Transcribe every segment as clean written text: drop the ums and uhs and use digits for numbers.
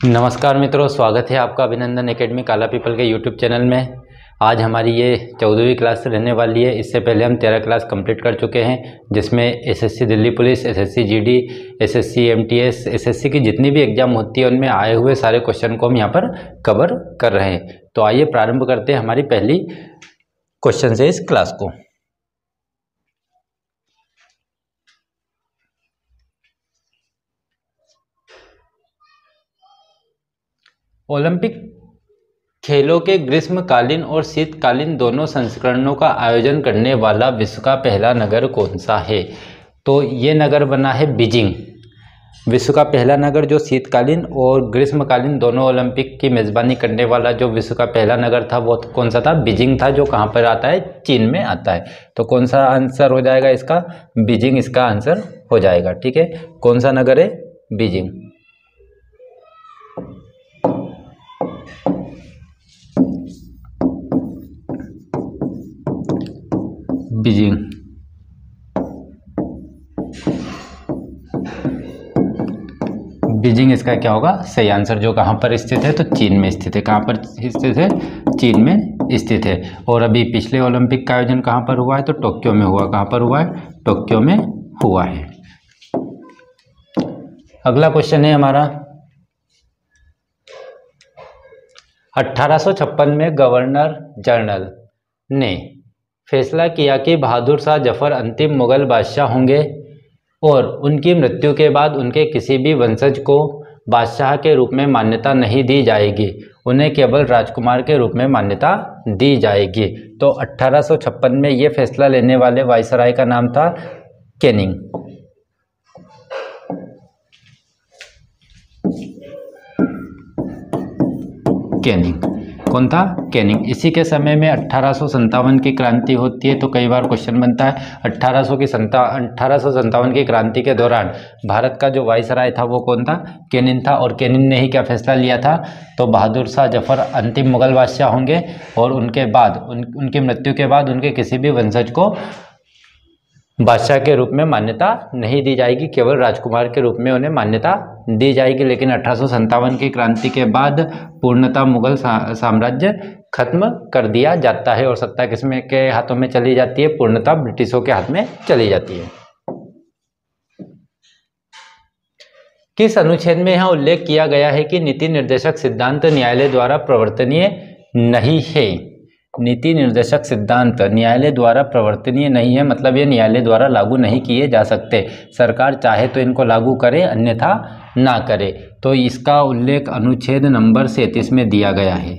नमस्कार मित्रों, स्वागत है आपका अभिनंदन एकेडमी काला पीपल के यूट्यूब चैनल में। आज हमारी ये 14वीं क्लास रहने वाली है। इससे पहले हम 13 क्लास कंप्लीट कर चुके हैं, जिसमें SSC Delhi police, SSC GD, SSC MTS, SSC की जितनी भी एग्जाम होती है उनमें आए हुए सारे क्वेश्चन को हम यहाँ पर कवर कर रहे हैं। तो आइए प्रारंभ करते हैं हमारी पहली क्वेश्चन से इस क्लास को। ओलंपिक खेलों के ग्रीष्मकालीन और शीतकालीन दोनों संस्करणों का आयोजन करने वाला विश्व का पहला नगर कौन सा है? तो ये नगर बना है बीजिंग। विश्व का पहला नगर जो शीतकालीन और ग्रीष्मकालीन दोनों ओलंपिक की मेज़बानी करने वाला जो विश्व का पहला नगर था वो कौन सा था? बीजिंग था, जो कहाँ पर आता है? चीन में आता है। तो कौन सा आंसर हो जाएगा इसका? बीजिंग इसका आंसर हो जाएगा। ठीक है, कौन सा नगर है? बीजिंग। बीजिंग। बीजिंग इसका क्या होगा? सही आंसर। जो कहाँ पर स्थित है? तो चीन में स्थित है। कहाँ पर स्थित है? चीन में स्थित है। और अभी पिछले ओलंपिक का आयोजन कहाँ पर हुआ है? तो टोक्यो में हुआ। कहाँ पर हुआ है? टोक्यो में हुआ है। अगला क्वेश्चन है हमारा, 1856 में गवर्नर जनरल ने फैसला किया कि बहादुर शाह जफर अंतिम मुगल बादशाह होंगे और उनकी मृत्यु के बाद उनके किसी भी वंशज को बादशाह के रूप में मान्यता नहीं दी जाएगी, उन्हें केवल राजकुमार के रूप में मान्यता दी जाएगी। तो 1856 में ये फैसला लेने वाले वायसराय का नाम था कैनिंग। कैनिंग कौन था? कैनिंग। इसी के समय में 1857 की क्रांति होती है। तो कई बार क्वेश्चन बनता है 1857 की क्रांति के दौरान भारत का जो वायसराय था वो कौन था? कैनिंग था। और कैनिंग ने ही क्या फैसला लिया था? तो बहादुर शाह जफर अंतिम मुगल बादशाह होंगे और उनके बाद उनकी मृत्यु के बाद उनके किसी भी वंशज को बादशाह के रूप में मान्यता नहीं दी जाएगी, केवल राजकुमार के रूप में उन्हें मान्यता दी जाएगी। लेकिन 1857 की क्रांति के बाद पूर्णतः मुगल साम्राज्य खत्म कर दिया जाता है और सत्ता किसमें के हाथों में चली जाती है? पूर्णतः ब्रिटिशों के हाथ में चली जाती है। किस अनुच्छेद में यह उल्लेख किया गया है कि नीति निर्देशक सिद्धांत न्यायालय द्वारा प्रवर्तनीय नहीं है? नीति निर्देशक सिद्धांत न्यायालय द्वारा प्रवर्तनीय नहीं है, मतलब ये न्यायालय द्वारा लागू नहीं किए जा सकते। सरकार चाहे तो इनको लागू करे, अन्यथा ना करे। तो इसका उल्लेख अनुच्छेद नंबर 37 में दिया गया है।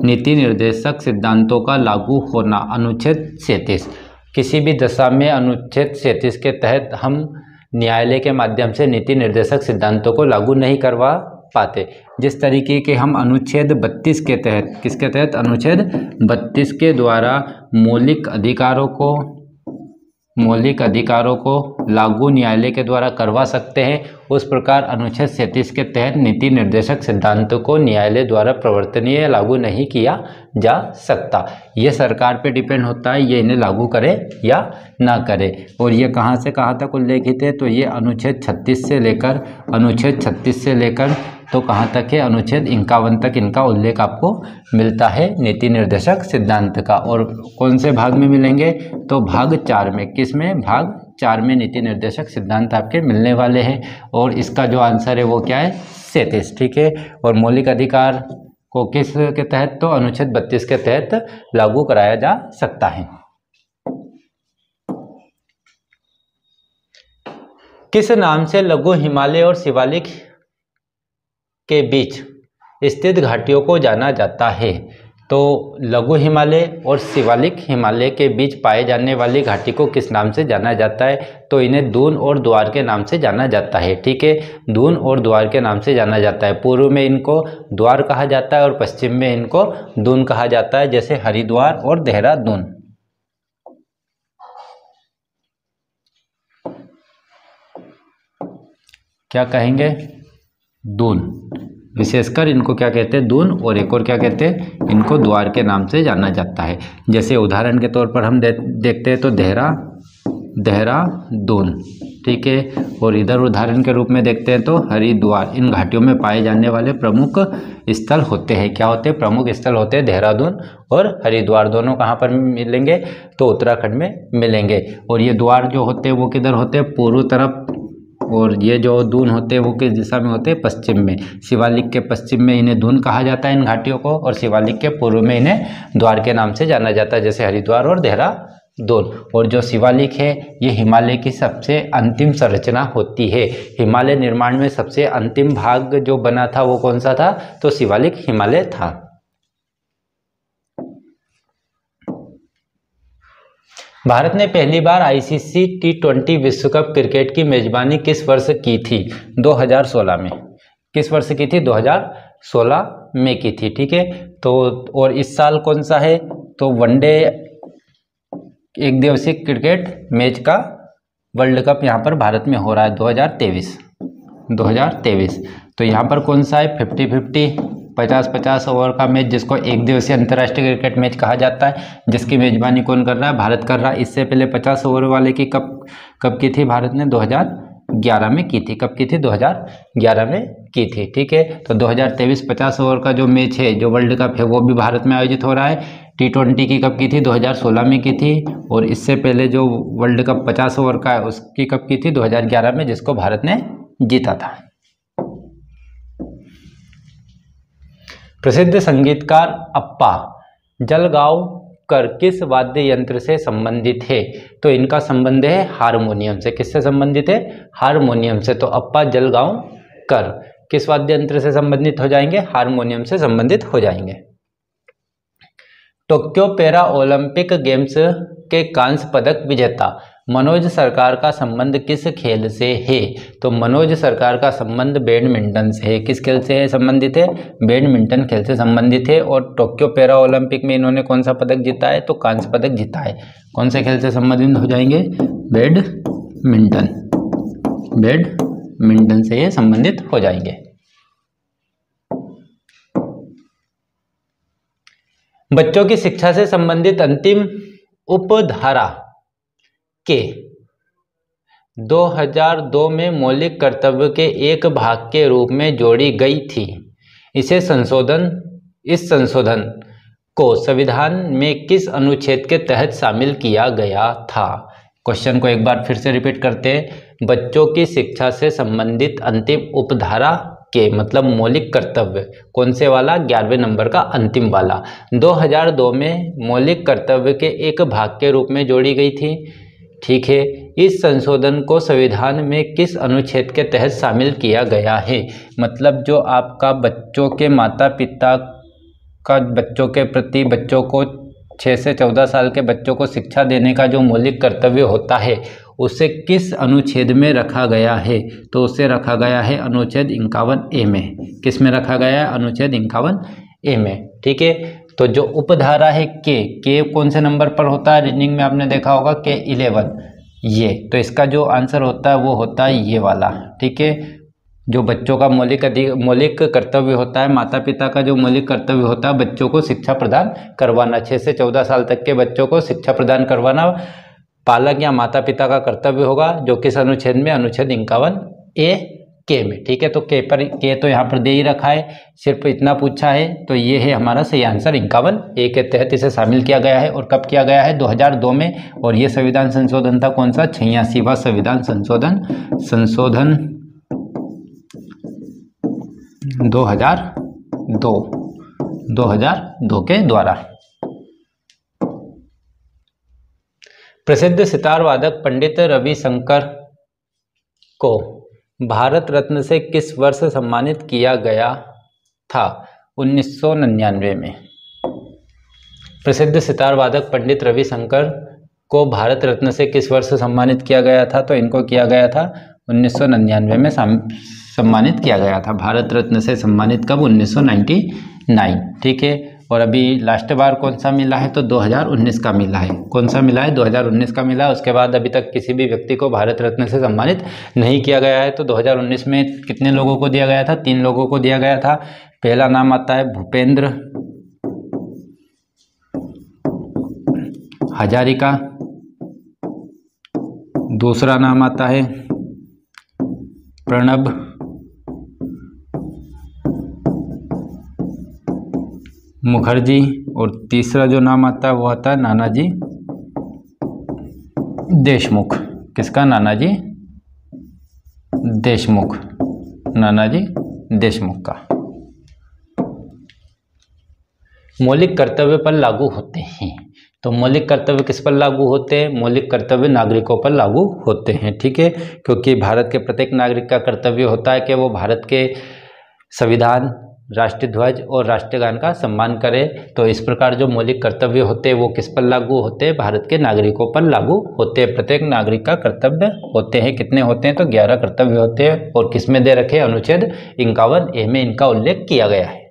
नीति निर्देशक सिद्धांतों का लागू होना, अनुच्छेद 37। किसी भी दशा में अनुच्छेद 37 के तहत हम न्यायालय के माध्यम से नीति निर्देशक सिद्धांतों को लागू नहीं करवा पाते। जिस तरीके के हम अनुच्छेद 32 के तहत, किसके तहत? अनुच्छेद 32 के द्वारा मौलिक अधिकारों को लागू न्यायालय के द्वारा करवा सकते हैं, उस प्रकार अनुच्छेद 37 के तहत नीति निर्देशक सिद्धांतों को न्यायालय द्वारा प्रवर्तनीय या लागू नहीं किया जा सकता। ये सरकार पे डिपेंड होता है, ये इन्हें लागू करे या ना करे। और ये कहाँ से कहाँ तक उल्लेखित है? तो ये अनुच्छेद 36 से लेकर तो कहाँ तक है? अनुच्छेद 51 तक इनका उल्लेख आपको मिलता है नीति निर्देशक सिद्धांत का। और कौन से भाग में मिलेंगे? तो भाग 4 में। किस में? भाग 4 में नीति निर्देशक सिद्धांत आपके मिलने वाले हैं। और इसका जो आंसर है वो क्या है? 37। ठीक है। और मौलिक अधिकार को किस के तहत? तो अनुच्छेद 32 के तहत लागू कराया जा सकता है। किस नाम से लघु हिमालय और शिवालिक के बीच स्थित घाटियों को जाना जाता है? तो लघु हिमालय और शिवालिक हिमालय के बीच पाए जाने वाली घाटी को किस नाम से जाना जाता है? तो इन्हें दून और द्वार के नाम से जाना जाता है। ठीक है, दून और द्वार के नाम से जाना जाता है। पूर्व में इनको द्वार कहा जाता है और पश्चिम में इनको दून कहा जाता है, जैसे हरिद्वार और देहरादून। क्या कहेंगे? दून। विशेषकर इनको क्या कहते हैं? दून। और एक और क्या कहते हैं? इनको द्वार के नाम से जाना जाता है। जैसे उदाहरण के तौर पर हम देखते हैं तो देहरादून। ठीक है। और इधर उदाहरण के रूप में देखते हैं तो हरिद्वार, इन घाटियों में पाए जाने वाले प्रमुख स्थल होते हैं। क्या होते हैं? प्रमुख स्थल होते हैं देहरादून और हरिद्वार। दोनों कहाँ पर मिलेंगे? तो उत्तराखंड में मिलेंगे। और ये द्वार जो होते हैं वो किधर होते हैं? पूर्व तरफ। और ये जो दून होते हैं वो किस दिशा में होते हैं? पश्चिम में। शिवालिक के पश्चिम में इन्हें दून कहा जाता है इन घाटियों को, और शिवालिक के पूर्व में इन्हें द्वार के नाम से जाना जाता है, जैसे हरिद्वार और देहरादून। और जो शिवालिक है ये हिमालय की सबसे अंतिम संरचना होती है। हिमालय निर्माण में सबसे अंतिम भाग जो बना था वो कौन सा था? तो शिवालिक हिमालय था। भारत ने पहली बार आईसीसी T20 विश्व कप क्रिकेट की मेजबानी किस वर्ष की थी? 2016 में। किस वर्ष की थी? 2016 में की थी, ठीक है। तो और इस साल कौन सा है? तो वनडे एक दिवसीय क्रिकेट मैच का वर्ल्ड कप यहाँ पर भारत में हो रहा है 2023। तो यहाँ पर कौन सा है? 50-50, 50-50 ओवर का मैच, जिसको एक दिवसीय अंतर्राष्ट्रीय क्रिकेट मैच कहा जाता है, जिसकी मेजबानी कौन कर रहा है? भारत कर रहा है। इससे पहले 50 ओवर वाले की कब की थी भारत ने? 2011 में की थी। कब की थी? 2011 में की थी, ठीक है। तो 2023 50 ओवर का जो मैच है, जो वर्ल्ड कप है, वो भी भारत में आयोजित हो रहा है। T20 की कब की थी? 2016 में की थी। और इससे पहले जो वर्ल्ड कप 50 ओवर का है उसकी कब की थी? 2011 में, जिसको भारत ने जीता था। प्रसिद्ध संगीतकार अप्पा जलगांवकर किस वाद्य यंत्र से संबंधित है? तो इनका संबंध है हारमोनियम से। किससे संबंधित है? हारमोनियम से। तो अप्पा जलगांवकर किस वाद्य यंत्र से संबंधित हो जाएंगे? हारमोनियम से संबंधित हो जाएंगे। टोक्यो पैरा ओलंपिक गेम्स के कांस्य पदक विजेता मनोज सरकार का संबंध किस खेल से है? तो मनोज सरकार का संबंध बैडमिंटन से है। किस खेल से संबंधित है? बैडमिंटन खेल से संबंधित है। और टोक्यो पैरा ओलंपिक में इन्होंने कौन सा पदक जीता है? तो कांस्य पदक जीता है। कौन से खेल से संबंधित हो जाएंगे? बैडमिंटन। बैडमिंटन से ये संबंधित हो जाएंगे। बच्चों की शिक्षा से संबंधित अंतिम उपधारा के 2002 में मौलिक कर्तव्य के एक भाग के रूप में जोड़ी गई थी। इस संशोधन को संविधान में किस अनुच्छेद के तहत शामिल किया गया था? क्वेश्चन को एक बार फिर से रिपीट करते हैं। बच्चों की शिक्षा से संबंधित अंतिम उपधारा के मतलब मौलिक कर्तव्य, कौन से वाला? 11वें नंबर का अंतिम वाला। 2002 में मौलिक कर्तव्य के एक भाग के रूप में जोड़ी गई थी, ठीक है। इस संशोधन को संविधान में किस अनुच्छेद के तहत शामिल किया गया है? मतलब जो आपका बच्चों के माता पिता का बच्चों के प्रति, बच्चों को 6 से 14 साल के बच्चों को शिक्षा देने का जो मौलिक कर्तव्य होता है, उसे किस अनुच्छेद में रखा गया है? तो उसे रखा गया है अनुच्छेद 51A में। किस में रखा गया है? अनुच्छेद 51A में, ठीक है। तो जो उपधारा है के कौन से नंबर पर होता है? रीजनिंग में आपने देखा होगा के 11, ये। तो इसका जो आंसर होता है वो होता है ये वाला, ठीक है। जो बच्चों का मौलिक कर्तव्य होता है, माता पिता का जो मौलिक कर्तव्य होता है बच्चों को शिक्षा प्रदान करवाना, 6 से 14 साल तक के बच्चों को शिक्षा प्रदान करवाना पालक या माता पिता का कर्तव्य होगा, जो किस अनुच्छेद में? अनुच्छेद 51A के में, ठीक है। तो के तो यहाँ पर दे ही रखा है, सिर्फ इतना पूछा है, तो ये है हमारा सही आंसर। 51A के तहत इसे शामिल किया गया है। और कब किया गया है? 2002 में। और ये संविधान संशोधन था कौन सा? 86वां संविधान संशोधन 2002 के द्वारा। प्रसिद्ध सितार वादक पंडित रविशंकर को भारत रत्न से किस वर्ष सम्मानित किया गया था? 1999 में। प्रसिद्ध सितार वादक पंडित रविशंकर को भारत रत्न से किस वर्ष सम्मानित किया गया था? तो इनको किया गया था 1999 में सम्मानित किया गया था। भारत रत्न से सम्मानित कब? 1999, ठीक है। और अभी लास्ट बार कौन सा मिला है? तो 2019 का मिला है। कौन सा मिला है? 2019 का मिला है। उसके बाद अभी तक किसी भी व्यक्ति को भारत रत्न से सम्मानित नहीं किया गया है। तो 2019 में कितने लोगों को दिया गया था? 3 लोगों को दिया गया था। पहला नाम आता है भूपेंद्र हजारिका, दूसरा नाम आता है प्रणब मुखर्जी, और तीसरा जो नाम आता है वो आता है नानाजी देशमुख। किसका? नानाजी देशमुख, नानाजी देशमुख का। मौलिक कर्तव्य पर लागू होते हैं, तो मौलिक कर्तव्य किस पर लागू होते हैं? मौलिक कर्तव्य नागरिकों पर लागू होते हैं, ठीक है, क्योंकि भारत के प्रत्येक नागरिक का कर्तव्य होता है कि वो भारत के संविधान, राष्ट्रीय ध्वज और राष्ट्रीय गान का सम्मान करे। तो इस प्रकार जो मौलिक कर्तव्य होते हैं वो किस पर लागू होते हैं? भारत के नागरिकों पर लागू होते हैं। प्रत्येक नागरिक का कर्तव्य होते हैं। कितने होते हैं? तो 11 कर्तव्य होते हैं। और किस में दे रखे? अनुच्छेद 51A में इनका उल्लेख किया गया है।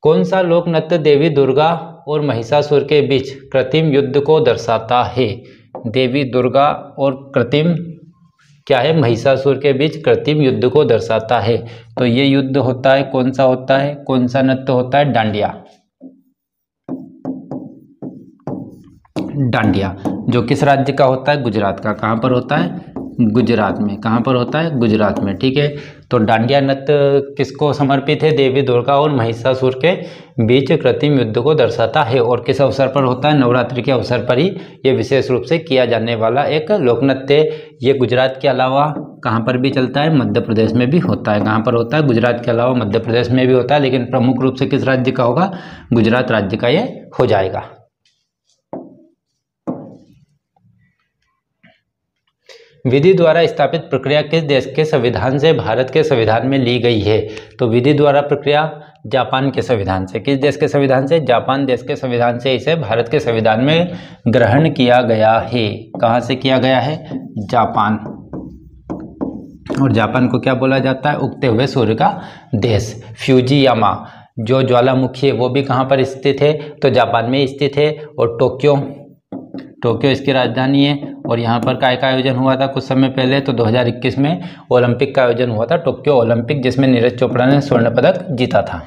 कौन सा लोक नृत्य देवी दुर्गा और महिषासुर के बीच कृत्रिम युद्ध को दर्शाता है? देवी दुर्गा और कृत्रिम क्या है? महिषासुर के बीच कृत्रिम युद्ध को दर्शाता है। तो ये युद्ध होता है, कौन सा होता है? कौन सा नृत्य होता है? डांडिया। डांडिया जो किस राज्य का होता है? गुजरात का। कहाँ पर होता है? गुजरात में। कहाँ पर होता है? गुजरात में, ठीक है। तो डांडिया नृत्य किसको समर्पित है? देवी दुर्गा और महिषासुर के बीच कृत्रिम युद्ध को दर्शाता है। और किस अवसर पर होता है? नवरात्रि के अवसर पर ही ये विशेष रूप से किया जाने वाला एक लोक नृत्य। ये गुजरात के अलावा कहाँ पर भी चलता है? मध्य प्रदेश में भी होता है। कहाँ पर होता है? गुजरात के अलावा मध्य प्रदेश में भी होता है, लेकिन प्रमुख रूप से किस राज्य का होगा? गुजरात राज्य का ये हो जाएगा। विधि द्वारा स्थापित प्रक्रिया किस देश के संविधान से भारत के संविधान में ली गई है? तो विधि द्वारा प्रक्रिया जापान के संविधान से। किस देश के संविधान से? जापान देश के संविधान से इसे भारत के संविधान में ग्रहण किया गया है। कहाँ से किया गया है? जापान। और जापान को क्या बोला जाता है? उगते हुए सूर्य का देश। फ्यूजियामा जो ज्वालामुखी है वो भी कहाँ पर स्थित है? तो जापान में स्थित है। और टोक्यो इसकी राजधानी है। और यहाँ पर काय का आयोजन हुआ था कुछ समय पहले? तो 2021 में ओलंपिक का आयोजन हुआ था, टोक्यो ओलंपिक, जिसमें नीरज चोपड़ा ने स्वर्ण पदक जीता था।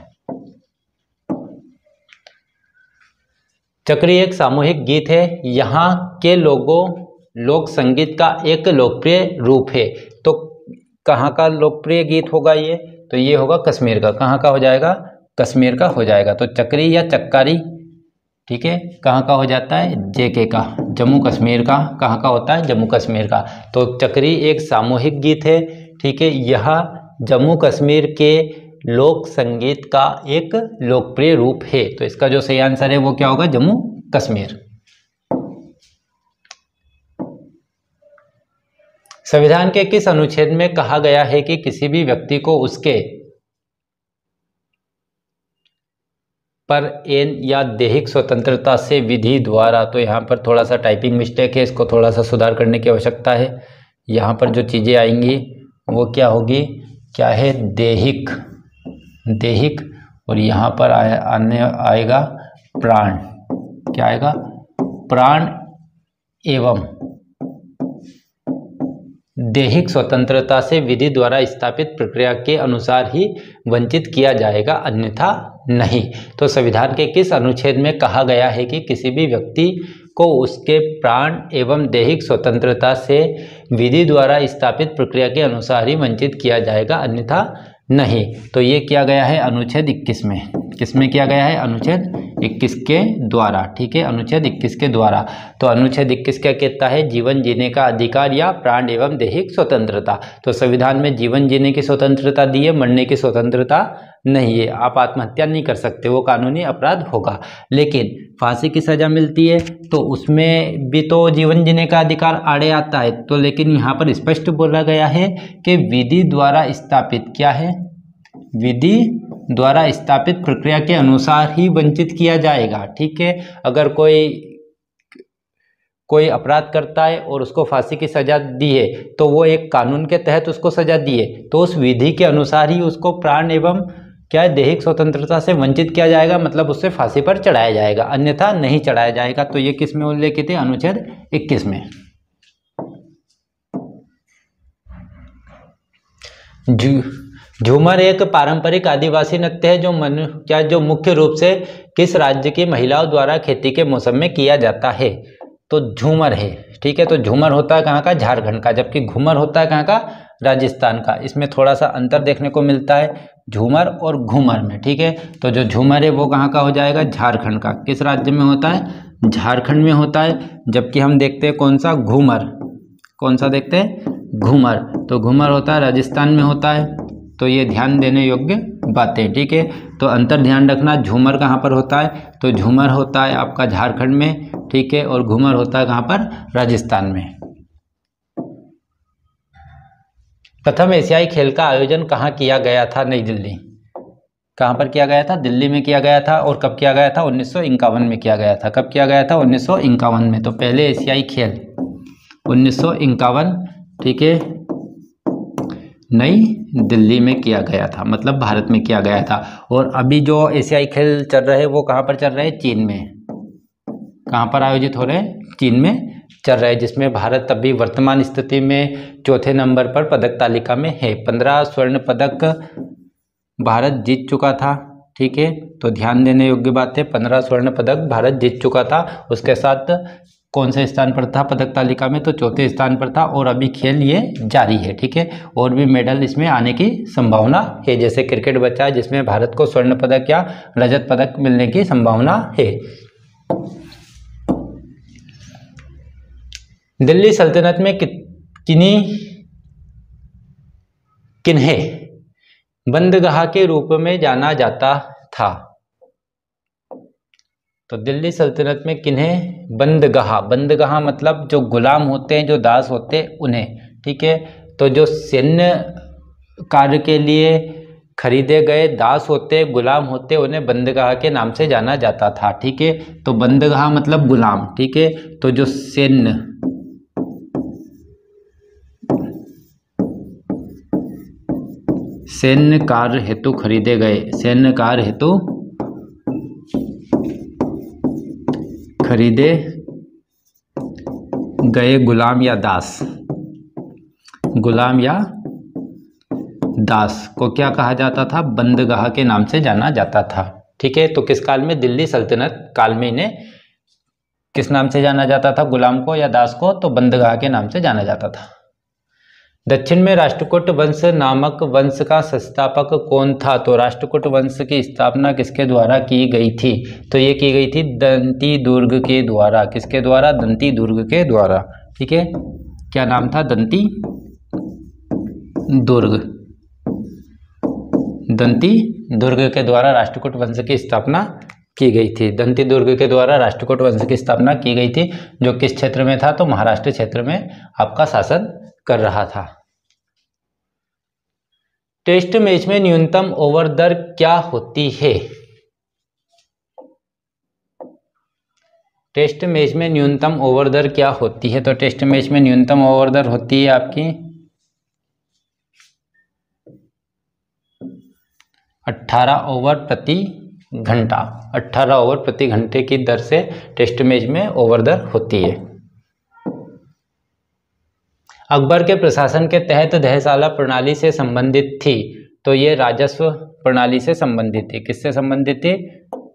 चक्री एक सामूहिक गीत है। यहाँ के लोक संगीत का एक लोकप्रिय रूप है। तो कहाँ का लोकप्रिय गीत होगा ये? तो ये होगा कश्मीर का। कहाँ का हो जाएगा? कश्मीर का हो जाएगा। तो चक्री या चक्कारी, ठीक है, कहाँ का हो जाता है? जेके का, जम्मू कश्मीर का। कहाँ का होता है? जम्मू कश्मीर का। तो चक्री एक सामूहिक गीत है, ठीक है। यह जम्मू कश्मीर के लोक संगीत का एक लोकप्रिय रूप है। तो इसका जो सही आंसर है वो क्या होगा? जम्मू कश्मीर। संविधान के किस अनुच्छेद में कहा गया है कि किसी भी व्यक्ति को उसके पर एन या दैहिक स्वतंत्रता से विधि द्वारा, तो यहाँ पर थोड़ा सा टाइपिंग मिस्टेक है, इसको थोड़ा सा सुधार करने की आवश्यकता है। यहाँ पर जो चीज़ें आएंगी वो क्या होगी? क्या है? दैहिक, और यहाँ पर आएगा प्राण। क्या आएगा? प्राण एवं दैहिक स्वतंत्रता से विधि द्वारा स्थापित प्रक्रिया के अनुसार ही वंचित किया जाएगा, अन्यथा नहीं। तो संविधान के किस अनुच्छेद में कहा गया है कि किसी भी व्यक्ति को उसके प्राण एवं दैहिक स्वतंत्रता से विधि द्वारा स्थापित प्रक्रिया के अनुसार ही वंचित किया जाएगा, अन्यथा नहीं? तो ये किया गया है अनुच्छेद 21 में। किसमें किया गया है? अनुच्छेद 21 के द्वारा, ठीक है, अनुच्छेद 21 के द्वारा। तो अनुच्छेद 21 क्या कहता है? जीवन जीने का अधिकार या प्राण एवं दैहिक स्वतंत्रता। तो संविधान में जीवन जीने की स्वतंत्रता दी है, मरने की स्वतंत्रता नहीं है। आप आत्महत्या नहीं कर सकते, वो कानूनी अपराध होगा। लेकिन फांसी की सजा मिलती है तो उसमें भी तो जीवन जीने का अधिकार आड़े आता है। तो लेकिन यहाँ पर स्पष्ट बोला गया है कि विधि द्वारा स्थापित, क्या है? विधि द्वारा स्थापित प्रक्रिया के अनुसार ही वंचित किया जाएगा, ठीक है। अगर कोई अपराध करता है और उसको फांसी की सजा दी है तो वो एक कानून के तहत उसको सजा दी है, तो उस विधि के अनुसार ही उसको प्राण एवं क्या दैहिक स्वतंत्रता से वंचित किया जाएगा, मतलब उससे फांसी पर चढ़ाया जाएगा, अन्यथा नहीं चढ़ाया जाएगा। तो ये किस में उल्लेखित है? अनुच्छेद 21 में। झूमर एक पारंपरिक आदिवासी नृत्य है जो मुख्य रूप से किस राज्य की महिलाओं द्वारा खेती के मौसम में किया जाता है? तो झूमर है, ठीक है। तो झूमर होता है कहाँ का, झारखंड का, जबकि घूमर होता है कहाँ का, राजस्थान का। इसमें थोड़ा सा अंतर देखने को मिलता है झूमर और घूमर में, ठीक है। तो जो झूमर है वो कहाँ का हो जाएगा, झारखंड का। किस राज्य में होता है, झारखंड में होता है। जबकि हम देखते हैं कौन सा, घूमर, कौन सा देखते हैं, घूमर, तो घूमर होता है राजस्थान में होता है। तो ये ध्यान देने योग्य बातें, ठीक है। तो अंतर ध्यान रखना, झूमर कहाँ पर होता है, तो झूमर होता है आपका झारखंड में, ठीक है, और घूमर होता है कहाँ पर, राजस्थान में। प्रथम एशियाई खेल का आयोजन कहाँ किया गया था, नई दिल्ली। कहाँ पर किया गया था, दिल्ली में किया गया था। और कब किया गया था, 1951 में किया गया था। कब किया गया था, 1951 में। तो पहले एशियाई खेल 1951, ठीक है, नई दिल्ली में किया गया था, मतलब भारत में किया गया था। और अभी जो एशियाई खेल चल रहे हैं वो कहाँ पर चल रहे हैं, चीन में। कहाँ पर आयोजित हो रहे हैं, चीन में चल रहे हैं, जिसमें भारत अभी वर्तमान स्थिति में चौथे नंबर पर पदक तालिका में है। 15 स्वर्ण पदक भारत जीत चुका था, ठीक है। तो ध्यान देने योग्य बात है, 15 स्वर्ण पदक भारत जीत चुका था। उसके साथ कौन से स्थान पर था पदक तालिका में, तो चौथे स्थान पर था। और अभी खेल ये जारी है, ठीक है। और भी मेडल इसमें आने की संभावना है, जैसे क्रिकेट बचा है जिसमें भारत को स्वर्ण पदक या रजत पदक मिलने की संभावना है। दिल्ली सल्तनत में किन्हें बंदगाह के रूप में जाना जाता था। तो दिल्ली सल्तनत में किन्हें बंदगाह मतलब जो गुलाम होते हैं, जो दास होते हैं, उन्हें, ठीक है। तो जो सैन्य कार्य के लिए खरीदे गए दास होते, गुलाम होते, उन्हें बंदगाह के नाम से जाना जाता था, ठीक है। तो बंदगाह मतलब गुलाम, ठीक है। तो जो सैन्य कार्य हेतु खरीदे गए, सैन्य कार्य हेतु खरीदे गए गुलाम या दास, गुलाम या दास को क्या कहा जाता था, बंदगाह के नाम से जाना जाता था, ठीक है। तो किस काल में, दिल्ली सल्तनत काल में इन्हें किस नाम से जाना जाता था, गुलाम को या दास को, तो बंदगाह के नाम से जाना जाता था। दक्षिण में राष्ट्रकूट वंश नामक वंश का संस्थापक कौन था। तो राष्ट्रकूट वंश की स्थापना किसके द्वारा की गई थी, तो ये की गई थी दंती दुर्ग के द्वारा। किसके द्वारा, दंती दुर्ग के द्वारा, ठीक है। क्या नाम था, दंती दुर्ग, दंती दुर्ग के द्वारा राष्ट्रकूट वंश की स्थापना की गई थी। दंती दुर्ग के द्वारा राष्ट्रकूट वंश की स्थापना की गई थी, जो किस क्षेत्र में था, तो महाराष्ट्र क्षेत्र में आपका शासन कर रहा था। टेस्ट मैच में न्यूनतम ओवर दर क्या होती है। टेस्ट मैच में न्यूनतम ओवर दर क्या होती है, तो टेस्ट मैच में न्यूनतम ओवर दर होती है आपकी 18 ओवर प्रति घंटा। 18 ओवर प्रति घंटे की दर से टेस्ट मैच में ओवर दर होती है। अकबर के प्रशासन के तहत दहशाला प्रणाली से संबंधित थी, तो ये राजस्व प्रणाली से संबंधित थी। किससे संबंधित थी,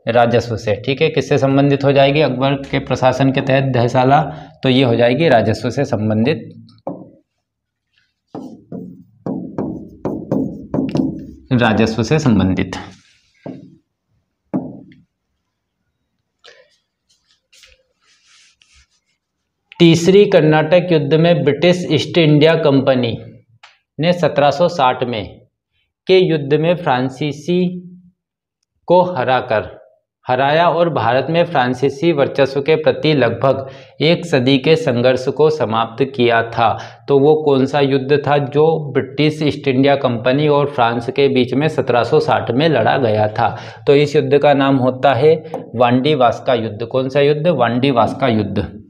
राजस्व से, ठीक है। किससे संबंधित हो जाएगी, अकबर के प्रशासन के तहत दहशाला, तो ये हो जाएगी राजस्व से संबंधित, राजस्व से संबंधित। तीसरी कर्नाटक युद्ध में ब्रिटिश ईस्ट इंडिया कंपनी ने 1760 में के युद्ध में फ्रांसीसी को हराया और भारत में फ्रांसीसी वर्चस्व के प्रति लगभग एक सदी के संघर्ष को समाप्त किया था। तो वो कौन सा युद्ध था जो ब्रिटिश ईस्ट इंडिया कंपनी और फ्रांस के बीच में 1760 में लड़ा गया था। तो इस युद्ध का नाम होता है वांडीवास का युद्ध। कौन सा युद्ध, वांडीवास का युद्ध।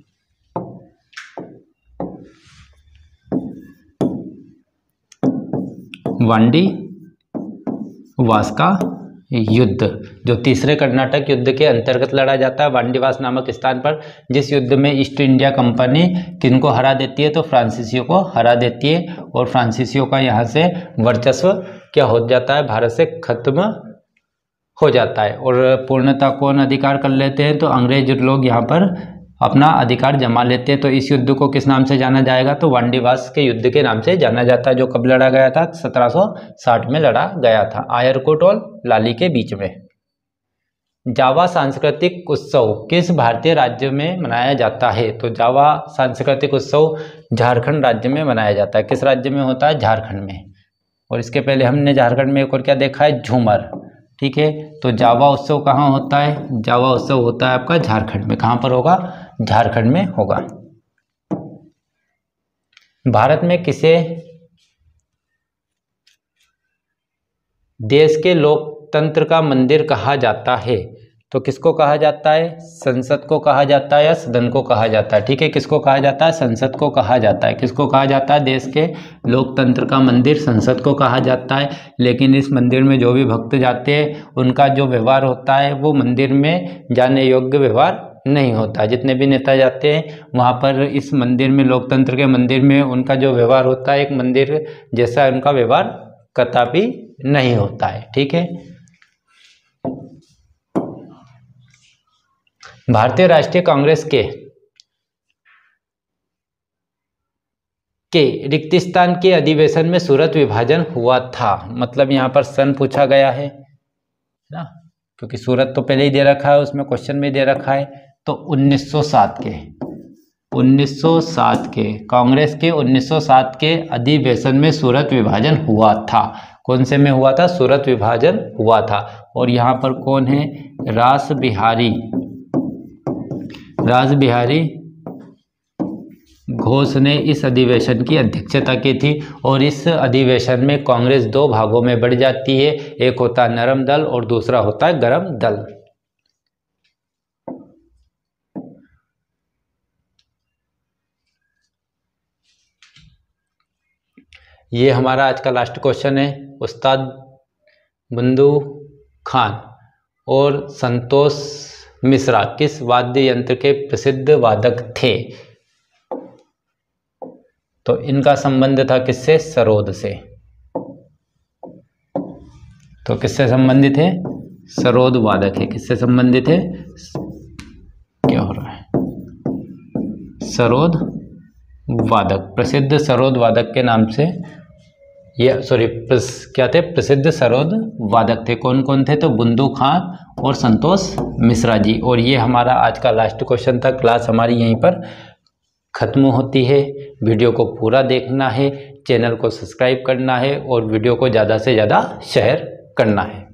वांडीवास का युद्ध जो तीसरे कर्नाटक युद्ध के अंतर्गत लड़ा जाता है, वांडीवास नामक स्थान पर, जिस युद्ध में ईस्ट इंडिया कंपनी किनको हरा देती है, तो फ्रांसीसियों को हरा देती है और फ्रांसीसियों का यहाँ से वर्चस्व क्या हो जाता है, भारत से खत्म हो जाता है और पूर्णता कौन अधिकार कर लेते हैं, तो अंग्रेज लोग यहाँ पर अपना अधिकार जमा लेते हैं। तो इस युद्ध को किस नाम से जाना जाएगा? तो वांडीवास के युद्ध के नाम से जाना जाता है, जो कब लड़ा गया था? 1760 में लड़ा गया था, आयरकोट और लाली के बीच में। जावा सांस्कृतिक उत्सव किस भारतीय राज्य में मनाया जाता है? तो जावा सांस्कृतिक उत्सव झारखंड राज्य में मनाया जाता है। किस राज्य में होता है? झारखंड में। और इसके पहले हमने झारखंड में एक और क्या देखा है? झूमर। ठीक है, तो जावा उत्सव कहाँ होता है? जावा उत्सव होता है आपका झारखंड में। कहाँ पर होगा? झारखंड में होगा। भारत में किसे देश के लोकतंत्र का मंदिर कहा जाता है? तो किसको कहा जाता है? संसद को कहा जाता है या सदन को कहा जाता है? ठीक है, किसको कहा जाता है? संसद को कहा जाता है। किसको कहा जाता है? देश के लोकतंत्र का मंदिर संसद को कहा जाता है। लेकिन इस मंदिर में जो भी भक्त जाते हैं उनका जो व्यवहार होता है वो मंदिर में जाने योग्य व्यवहार नहीं होता। जितने भी नेता जाते हैं वहाँ पर इस मंदिर में, लोकतंत्र के मंदिर में, उनका जो व्यवहार होता है एक मंदिर जैसा उनका व्यवहार कदापि नहीं होता है। ठीक है, भारतीय राष्ट्रीय कांग्रेस के रिक्तिस्तान के अधिवेशन में सूरत विभाजन हुआ था। मतलब यहाँ पर सन पूछा गया है ना, क्योंकि सूरत तो पहले ही दे रखा है, उसमें क्वेश्चन में दे रखा है। तो 1907 के कांग्रेस के 1907 के अधिवेशन में सूरत विभाजन हुआ था। कौन से में हुआ था? सूरत विभाजन हुआ था। और यहाँ पर कौन है? रास बिहारी घोष ने इस अधिवेशन की अध्यक्षता की थी। और इस अधिवेशन में कांग्रेस दो भागों में बढ़ जाती है, एक होता है नरम दल और दूसरा होता है गरम दल। ये हमारा आज का लास्ट क्वेश्चन है। उस्ताद बंदू खान और संतोष मिश्रा किस वाद्य यंत्र के प्रसिद्ध वादक थे? तो इनका संबंध था किससे? सरोद से। तो किससे संबंधित है? सरोद वादक है। किससे संबंधित है? क्या हो रहा है? सरोद वादक, प्रसिद्ध सरोद वादक के नाम से ये क्या थे? प्रसिद्ध सरोद वादक थे। कौन कौन थे? तो बंदू खान और संतोष मिश्रा जी। और ये हमारा आज का लास्ट क्वेश्चन था। क्लास हमारी यहीं पर खत्म होती है। वीडियो को पूरा देखना है, चैनल को सब्सक्राइब करना है और वीडियो को ज़्यादा से ज़्यादा शेयर करना है।